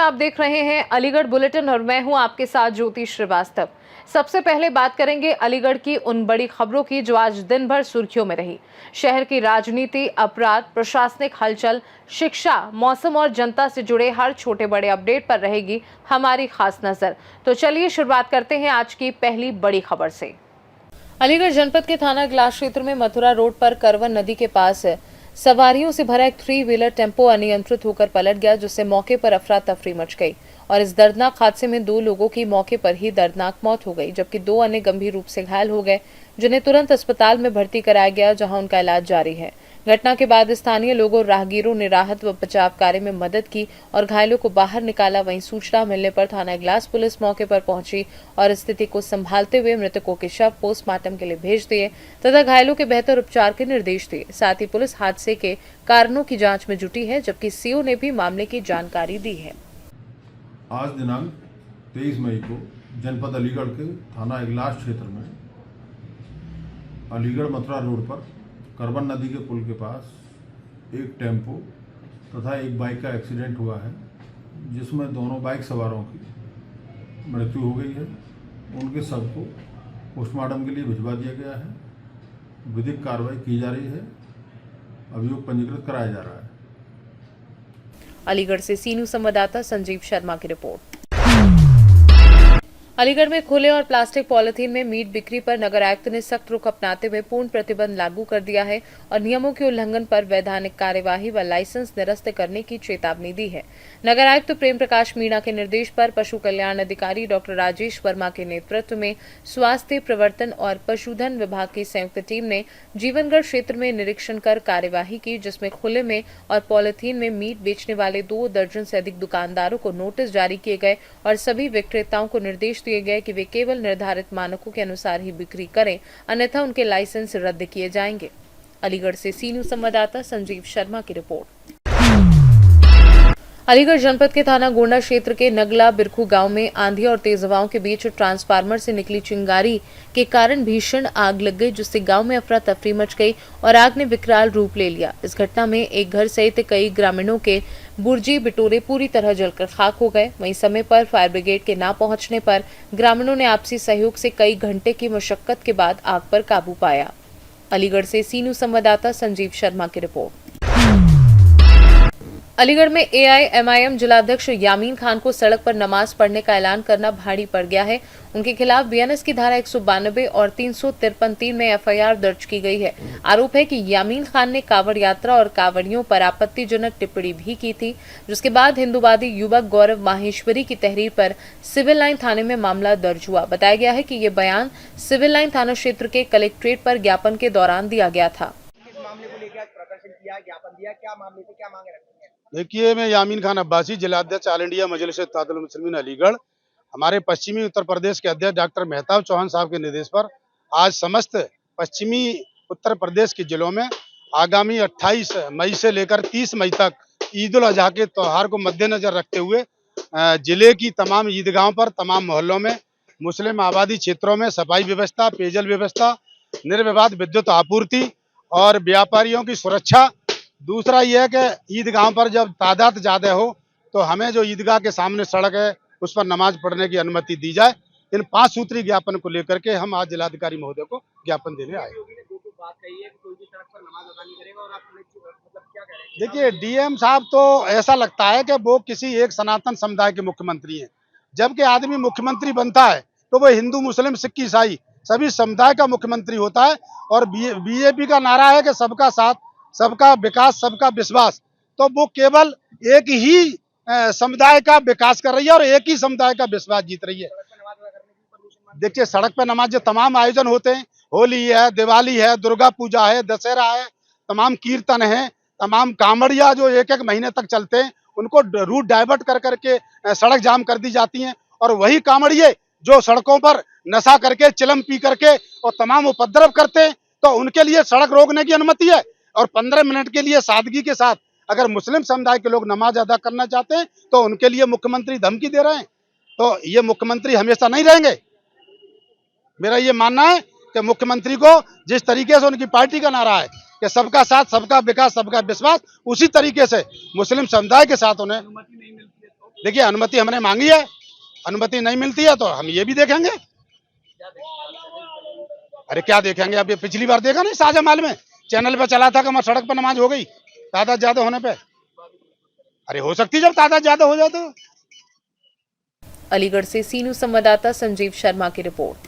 आप देख रहे हैं अलीगढ़ बुलेटिन और मैं हूं आपके साथ ज्योति श्रीवास्तव। सबसे पहले बात करेंगे अलीगढ़ की उन बड़ी खबरों की जो आज दिन भर सुर्खियों में रही। शहर की राजनीति, अपराध, प्रशासनिक हलचल, शिक्षा, मौसम और जनता से जुड़े हर छोटे बड़े अपडेट पर रहेगी हमारी खास नजर। तो चलिए शुरुआत करते हैं आज की पहली बड़ी खबर से। अलीगढ़ जनपद के थाना इगलास क्षेत्र में मथुरा रोड पर करवन नदी के पास सवारियों से भरा एक 3 व्हीलर टेम्पो अनियंत्रित होकर पलट गया, जिससे मौके पर अफरा तफरी मच गई और इस दर्दनाक हादसे में 2 लोगों की मौके पर ही दर्दनाक मौत हो गई, जबकि 2 अन्य गंभीर रूप से घायल हो गए, जिन्हें तुरंत अस्पताल में भर्ती कराया गया, जहां उनका इलाज जारी है। घटना के बाद स्थानीय लोगों, राहगीरों ने राहत व बचाव कार्य में मदद की और घायलों को बाहर निकाला। वहीं सूचना मिलने पर थाना इगलास पुलिस मौके पर पहुंची और स्थिति को संभालते हुए मृतकों के शव पोस्टमार्टम के लिए भेज दिए तथा घायलों के बेहतर उपचार के निर्देश दिए। साथ ही पुलिस हादसे के कारणों की जांच में जुटी है, जबकि सीओ ने भी मामले की जानकारी दी है। आज दिनांक 23 मई को जनपद अलीगढ़ के थाना इगलास क्षेत्र में अलीगढ़ मथुरा रोड पर करवन नदी के पुल के पास एक टेम्पो तथा एक बाइक का एक्सीडेंट हुआ है, जिसमें दोनों बाइक सवारों की मृत्यु हो गई है। उनके शव को पोस्टमार्टम के लिए भिजवा दिया गया है। विधिक कार्रवाई की जा रही है। अभियोग पंजीकृत कराया जा रहा है। अलीगढ़ से सीनू संवाददाता संजीव शर्मा की रिपोर्ट। अलीगढ़ में खुले और प्लास्टिक पॉलिथीन में मीट बिक्री पर नगर आयुक्त ने सख्त रुख अपनाते हुए पूर्ण प्रतिबंध लागू कर दिया है और नियमों के उल्लंघन पर वैधानिक कार्यवाही व लाइसेंस निरस्त करने की चेतावनी दी है। नगर आयुक्त प्रेम प्रकाश मीणा के निर्देश पर पशु कल्याण अधिकारी डॉक्टर राजेश वर्मा के नेतृत्व में स्वास्थ्य, प्रवर्तन और पशुधन विभाग की संयुक्त टीम ने जीवनगढ़ क्षेत्र में निरीक्षण कर कार्यवाही की, जिसमें खुले में और पॉलिथीन में मीट बेचने वाले 2 दर्जन से अधिक दुकानदारों को नोटिस जारी किए गए और सभी विक्रेताओं को निर्देश दिए गए कि वे केवल निर्धारित मानकों के अनुसार ही बिक्री करें, अन्यथा उनके लाइसेंस रद्द किए जाएंगे। अलीगढ़ से सीनू संवाददाता संजीव शर्मा की रिपोर्ट। अलीगढ़ जनपद के थाना गोंडा क्षेत्र के नगला बिरखू गांव में आंधी और तेज हवाओं के बीच ट्रांसफार्मर से निकली चिंगारी के कारण भीषण आग लग गई, जिससे गांव में अफरा तफरी मच गई और आग ने विकराल रूप ले लिया। इस घटना में एक घर सहित कई ग्रामीणों के बुर्जी बिटोरे पूरी तरह जलकर खाक हो गए। वहीं समय पर फायर ब्रिगेड के न पहुंचने पर ग्रामीणों ने आपसी सहयोग से कई घंटे की मशक्कत के बाद आग पर काबू पाया। अलीगढ़ से सीनू संवाददाता संजीव शर्मा की रिपोर्ट। अलीगढ़ में AIMIM जिलाध्यक्ष यामीन खान को सड़क पर नमाज पढ़ने का ऐलान करना भारी पड़ गया है। उनके खिलाफ BNS की धारा 192 और 353 में FIR दर्ज की गई है। आरोप है कि यामीन खान ने कांवड़ यात्रा और कांवड़ियों पर आपत्तिजनक टिप्पणी भी की थी, जिसके बाद हिंदूवादी युवक गौरव माहेश्वरी की तहरीर पर सिविल लाइन थाने में मामला दर्ज हुआ। बताया गया है कि ये बयान सिविल लाइन थाना क्षेत्र के कलेक्ट्रेट पर ज्ञापन के दौरान दिया गया था। देखिए, मैं यामीन खान अब्बासी, जिलाध्यक्ष ऑल इंडिया मजलिस इत्तेहादुल मुस्लिमीन अलीगढ़, हमारे पश्चिमी उत्तर प्रदेश के अध्यक्ष डॉक्टर मेहताब चौहान साहब के निर्देश पर आज समस्त पश्चिमी उत्तर प्रदेश के जिलों में आगामी 28 मई से लेकर 30 मई तक ईद उल अजहा के त्यौहार को मद्देनजर रखते हुए जिले की तमाम ईदगाहों पर, तमाम मोहल्लों में, मुस्लिम आबादी क्षेत्रों में सफाई व्यवस्था, पेयजल व्यवस्था, निर्विवाद विद्युत आपूर्ति और व्यापारियों की सुरक्षा। दूसरा यह है कि ईदगाह पर जब तादाद ज़्यादा हो तो हमें जो ईदगाह के सामने सड़क है उस पर नमाज पढ़ने की अनुमति दी जाए। इन 5 सूत्री ज्ञापन को लेकर के हम आज जिलाधिकारी महोदय को ज्ञापन देने आए। देखिए, DM साहब तो ऐसा लगता है कि वो किसी एक सनातन समुदाय के मुख्यमंत्री हैं, जबकि आदमी मुख्यमंत्री बनता है तो वो हिंदू, मुस्लिम, सिख, ईसाई सभी समुदाय का मुख्यमंत्री होता है। और BJP का नारा है कि सबका साथ, सबका विकास, सबका विश्वास, तो वो केवल एक ही समुदाय का विकास कर रही है और एक ही समुदाय का विश्वास जीत रही है। देखिए, सड़क पर नमाज जो तमाम आयोजन होते हैं, होली है, दिवाली है, दुर्गा पूजा है, दशहरा है, तमाम कीर्तन है, तमाम कांवड़िया जो 1-1 महीने तक चलते हैं, उनको रूट डाइवर्ट कर करके सड़क जाम कर दी जाती हैं। और वही कांवड़िए जो सड़कों पर नशा करके, चिलम पी करके और तमाम उपद्रव करते हैं, तो उनके लिए सड़क रोकने की अनुमति है। और 15 मिनट के लिए सादगी के साथ अगर मुस्लिम समुदाय के लोग नमाज अदा करना चाहते हैं तो उनके लिए मुख्यमंत्री धमकी दे रहे हैं। तो ये मुख्यमंत्री हमेशा नहीं रहेंगे। मेरा ये मानना है कि मुख्यमंत्री को जिस तरीके से उनकी पार्टी का नारा है कि सबका साथ, सबका विकास, सबका विश्वास, उसी तरीके से मुस्लिम समुदाय के साथ उन्हें देखिए अनुमति हमने मांगी है, अनुमति नहीं मिलती है तो हम ये भी देखेंगे। अरे क्या देखेंगे, अब ये पिछली बार देखा नहीं साझा माल में चैनल पे चला था कि हमारी सड़क पर नमाज हो गई तादाद ज्यादा होने पे। अरे हो सकती है जब तादाद ज्यादा हो जाए तो। अलीगढ़ से सीनू संवाददाता संजीव शर्मा की रिपोर्ट।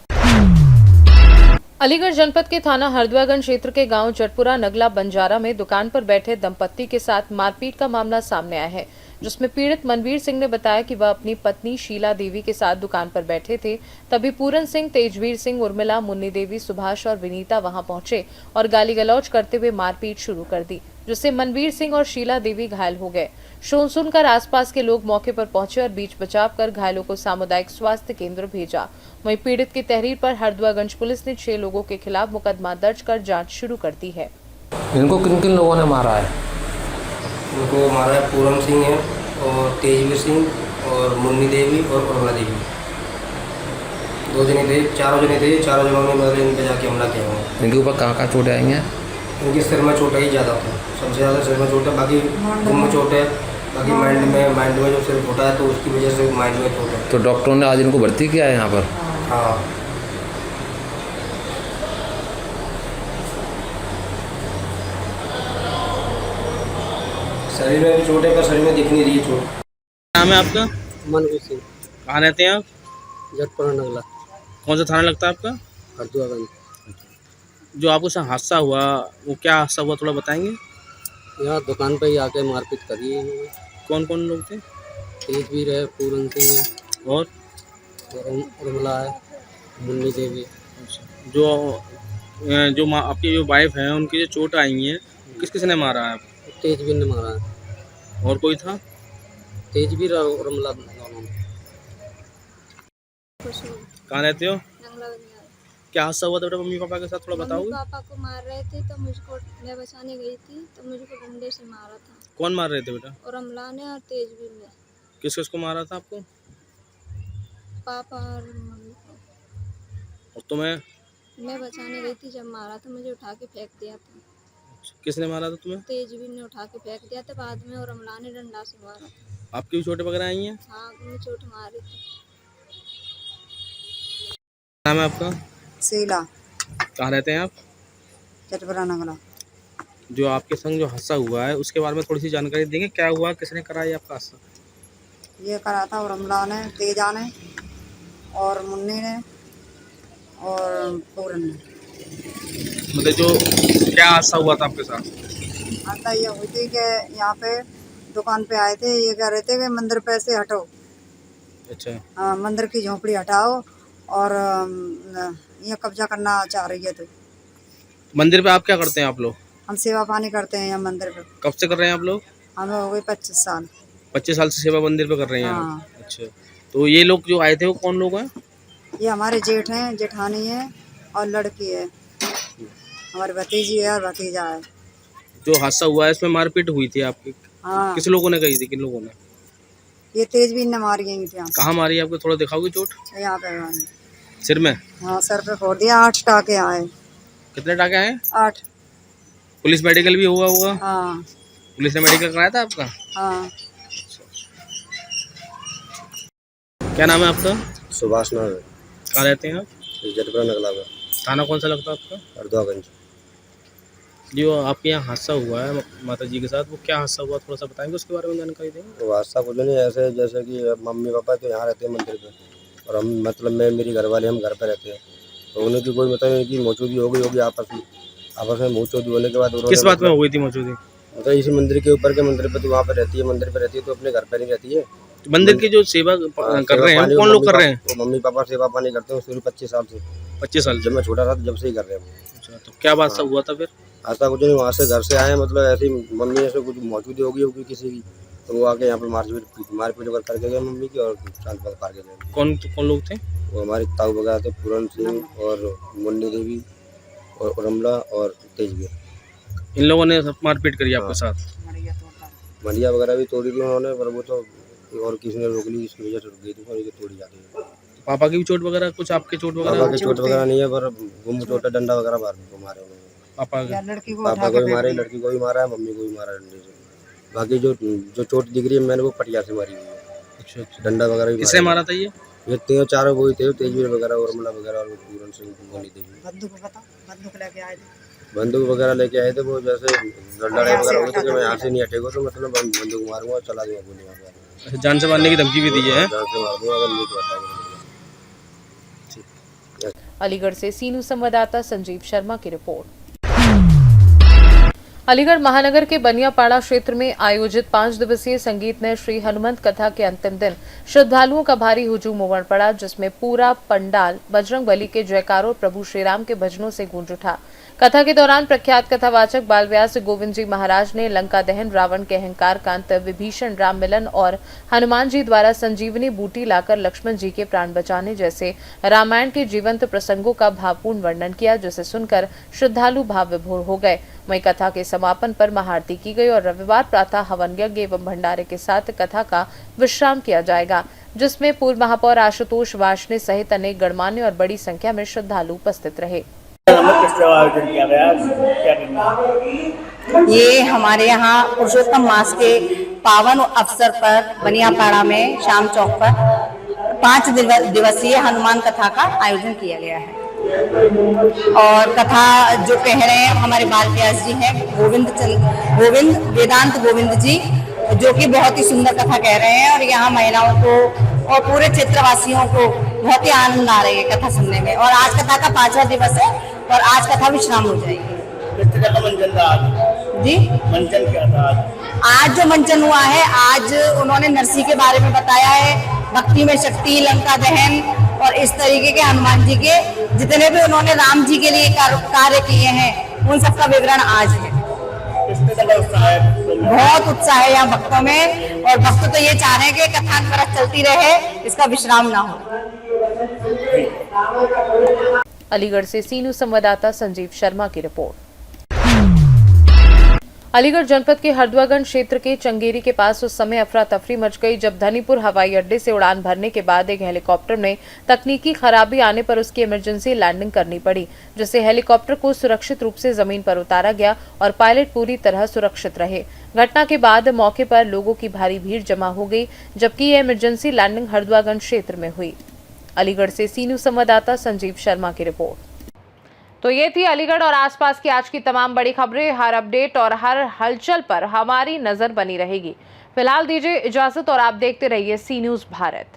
अलीगढ़ जनपद के थाना हरदुआगंज क्षेत्र के गांव चटपुरा नगला बंजारा में दुकान पर बैठे दंपत्ति के साथ मारपीट का मामला सामने आया है, जिसमें पीड़ित मनवीर सिंह ने बताया कि वह अपनी पत्नी शीला देवी के साथ दुकान पर बैठे थे। तभी पूरन सिंह, तेजवीर सिंह, उर्मिला, मुन्नी देवी, सुभाष और विनीता वहां पहुंचे और गाली गलौज करते हुए मारपीट शुरू कर दी, जिससे मनवीर सिंह और शीला देवी घायल हो गए। शोर सुनकर आसपास के लोग मौके पर पहुंचे और बीच बचाव कर घायलों को सामुदायिक स्वास्थ्य केंद्र भेजा। वहीं पीड़ित की तहरीर पर हरदुआगंज पुलिस ने 6 लोगों के खिलाफ मुकदमा दर्ज कर जांच शुरू कर दी है। इनको किन किन लोगों ने मारा है? उनको मारा है पूरन सिंह है और तेजवीर सिंह और मुन्नी देवी और उर्मिला देवी। 2 जने थे, चारों जने थे, चारों जनों ने मतलब इन पे जाके हमला किया हुआ। इनके ऊपर कहाँ चोटें आई हैं? इनके सिर में चोट आई ज़्यादा था, सबसे ज़्यादा सिर में चोट है, बाकी मुँह में चोट है, बाकी माइंड में जो सिर फूटा है तो उसकी वजह से माइंड में चोट है। तो डॉक्टरों ने आज इनको भर्ती किया है यहाँ पर? हाँ। शरीर में भी चोट है पर शरीर में दिख नहीं रही है चोट। नाम है आपका? मनवीर सिंह, कहाँ रहते हैं आप? जटपुरा नगला, कौन सा थाना लगता है आपका? हरदुआगंज। जो आपको साथ हादसा हुआ वो क्या हादसा हुआ, थोड़ा बताएंगे? यहाँ दुकान पे ही आके मारपीट करी है इन्होंने। कौन कौन लोग थे? तेजवीर है, पूरन सिंह है और उर्मिला है, मुन्नी देवी। जो आपकी जो वाइफ है उनकी जो चोट आई है किस किस ने मारा है? तेजवीर ने मारा है। और कोई था? तेजवीर और उर्मिला दोनों। कहाँ रहते हो? नंगला बंजारा। क्या हादसा हुआ था बेटा मम्मी पापा के साथ, थोड़ा मम्मी बताओगे? पापा को मार रहे थे तो मुझको मैं बचाने गई थी तो मुझको डंडे से मारा था, कौन मार रहे थे बेटा? और अमला ने और तेजवीर ने। किस किस को मारा था आपको? पापा और मम्मी को। और तुम्हें? मैं बचाने गई थी, जब मारा था मुझे उठा के फेंक दिया था। किसने मारा था तुम्हें? तेजवीर ने उठा के फेंक दिया था बाद में, और अमला ने डंडा से मारा था। आपकी भी चोटें वगैरह आई हैं? हाँ, मुझे चोट मारी थी। नाम है आपका? शीला, कहाँ रहते हैं आप? चटपुरा नगला। जो आपके संग जो हादसा हुआ है उसके बारे में थोड़ी सी जानकारी देंगे, क्या हुआ, किसने करा ये आपका हादसा? ये करा था उर्मिला ने, तेजा ने और मुन्नी ने और पूरन ने। मतलब जो क्या हादसा हुआ था आपके साथ? आता ये हुई थी कि यहाँ पे दुकान पे आए थे, ये कह रहे थे कि मंदिर पे से हटो, अच्छा। मंदिर की झोपड़ी हटाओ और ये कब्जा करना चाह रही है। तो मंदिर पे आप क्या करते हैं आप लोग? हम सेवा पानी करते हैं यहाँ मंदिर पे। कब से कर रहे हैं आप लोग? हमें हो गई 25 साल। 25 साल से सेवा मंदिर पे कर रहे हैं हाँ। आप? अच्छा। तो ये लोग जो आए थे वो कौन लोग हैं? ये हमारे जेठ हैं, जेठानी है और लड़की है, हमारी भतीजी है और भतीजा है। जो हादसा हुआ है इसमें मारपीट हुई थी आपकी? हाँ, किस लोगों ने कही थी, किन लोगों ने? ये तेजवीर ने मारी गई थी। कहाँ मारी है आपको, थोड़ा दिखाओगे चोट? यहाँ पे सिर में? हाँ, सर पे फोड़ दिया, 8 टाके आए। कितने टाके आए? 8। पुलिस मेडिकल भी हुआ होगा? हाँ पुलिस ने मेडिकल कराया था आपका? हाँ। क्या नाम है आपका? सुभाष नाम है, कहाँ रहते हैं आप? जटपुरा नगला में, थाना कौन सा लगता है आपका? हरदुआगंज। जो आपके यहाँ हादसा हुआ है माता जी के साथ, वो क्या हादसा हुआ, थोड़ा सा बताएंगे, उसके बारे में जानकारी देंगे? तो हादसा कुछ नहीं, ऐसे जैसे कि मम्मी पापा तो यहाँ रहते हैं मंदिर पे और हम मतलब मैं मेरी घरवाले हम घर पे रहते हैं, तो उन्हें की कोई मतलब की मौजूदगी हो गई होगी आपस में मौजूदगी होने के बाद किस बात में हो गई थी मौजूदगी? मतलब इसी मंदिर के ऊपर के मंदिर पे तो वहाँ पे रहती है, मंदिर पे रहती है तो अपने घर पे नहीं रहती है। मंदिर की जो सेवा कर रहे हैं कौन लोग कर रहे हैं? वो मम्मी पापा सेवा पानी करते हैं शुरू 25 साल से। 25 साल जब मैं छोटा था जब से ही कर रहे हैं। अच्छा, तो क्या बात सा हुआ था फिर? ऐसा कुछ नहीं, वहाँ से घर से आए मतलब ऐसी मम्मी ऐसे कुछ मौजूदी होगी होगी किसी की, तो वो आके यहाँ पे मारपीट करके गए मम्मी की और चांद पार के गए। कौन लोग थे? वो हमारे ताऊ वगैरह थे, पूरन सिंह और मुन्नी देवी और उर्मिला और तेजवीर। इन लोगों ने मारपीट करी आपके साथ? मलिया वगैरह भी तोड़ी थी उन्होंने, पर वो तो और किसी ने रोक ली, इसकी वजह से रुक गई थी और ये तोड़ी जाती है। पापा की भी चोट वगैरह, कुछ आपके चोट पापा वगैरह? की चोट वगैरह नहीं है, पर गुम चोट है, डंडा वगैरह मारे उन्होंने। पापा लड़की को पापा को भी मारे, लड़की को भी मारा है, मम्मी को भी मारा डंडे से। बाकी जो चोट दिख रही है मैंने वो पटिया से मारी हुई है। अच्छा अच्छा। डंडा वगैरह भी किसने मारा था ये तीनों चारों वही थे, तेजवीर वगैरह, उर्मिला वगैरह और पूरन सिंह, मोनी देवी। बंदूक बताओ, बंदूक लेके आए थे। बंदूक वगैरह लेके आए थे, वो जैसे लड़ाई वगैरह हो गई थी कि मैं यहाँ से नहीं हटेगा तो मतलब बंदूक मारूंगा, चला दूंगा गोली वहाँ पे। अच्छा, जान से मारने की धमकी भी दी है। जान से मार दूंगा अगर नहीं तो हटाएगा। अलीगढ़ से सीनू संवाददाता संजीव शर्मा की रिपोर्ट। अलीगढ़ महानगर के बनियापाड़ा क्षेत्र में आयोजित 5 दिवसीय संगीतमय श्री हनुमंत कथा के अंतिम दिन श्रद्धालुओं का भारी हुजूम उमड़ पड़ा, जिसमें पूरा पंडाल बजरंगबली के जयकारों और प्रभु श्रीराम के भजनों से गूंज उठा। कथा के दौरान प्रख्यात कथावाचक बालव्यास गोविंद जी महाराज ने लंका दहन, रावण के अहंकार का अंत, विभीषण राम मिलन और हनुमान जी द्वारा संजीवनी बूटी लाकर लक्ष्मण जी के प्राण बचाने जैसे रामायण के जीवंत प्रसंगों का भावपूर्ण वर्णन किया, जिसे सुनकर श्रद्धालु भाव विभोर हो गए। वहीं कथा के समापन पर महाआरती की गई और रविवार प्रातः हवन यज्ञ एवं भंडारे के साथ कथा का विश्राम किया जाएगा, जिसमें पूर्व महापौर आशुतोष वार्ष्णेय सहित अनेक गणमान्य और बड़ी संख्या में श्रद्धालु उपस्थित रहे। ये हमारे यहाँ पुरुषोत्तम मास के पावन अवसर पर बनियापाड़ा में शाम चौक पर 5 दिवसीय हनुमान कथा का आयोजन किया गया है। और कथा जो कह रहे हैं हमारे बालव्यास जी हैं, गोविंद वेदांत गोविंद जी, जो कि बहुत ही सुंदर कथा कह रहे हैं और यहाँ महिलाओं को और पूरे क्षेत्रवासियों को बहुत ही आनंद आ रही है कथा सुनने में। और आज कथा का 5वां दिवस है और आज कथा विश्राम हो जाएगी। जी मंचन क्या था आज जो मंचन हुआ है, आज उन्होंने नरसिंह के बारे में बताया है, भक्ति में शक्ति, लंका दहन और इस तरीके के हनुमान जी के जितने भी उन्होंने राम जी के लिए कार्य किए हैं उन सबका विवरण आज है। बहुत उत्साह है यहाँ भक्तों में और भक्त तो ये चाह रहे हैं कि कथा चलती रहे, इसका विश्राम ना हो। अलीगढ़ से सीनू संवाददाता संजीव शर्मा की रिपोर्ट। अलीगढ़ जनपद के हरदुआगंज क्षेत्र के चंगेरी के पास उस समय अफरा तफरी मच गई जब धनीपुर हवाई अड्डे से उड़ान भरने के बाद एक हेलीकॉप्टर में तकनीकी खराबी आने पर उसकी इमरजेंसी लैंडिंग करनी पड़ी, जिससे हेलीकॉप्टर को सुरक्षित रूप से जमीन पर उतारा गया और पायलट पूरी तरह सुरक्षित रहे। घटना के बाद मौके पर लोगों की भारी भीड़ जमा हो गई, जबकि यह इमरजेंसी लैंडिंग हरदुआगंज क्षेत्र में हुई। अलीगढ़ से सीनू संवाददाता संजीव शर्मा की रिपोर्ट। तो ये थी अलीगढ़ और आसपास की आज की तमाम बड़ी खबरें। हर अपडेट और हर हलचल पर हमारी नजर बनी रहेगी। फिलहाल दीजिए इजाजत और आप देखते रहिए सी न्यूज़ भारत।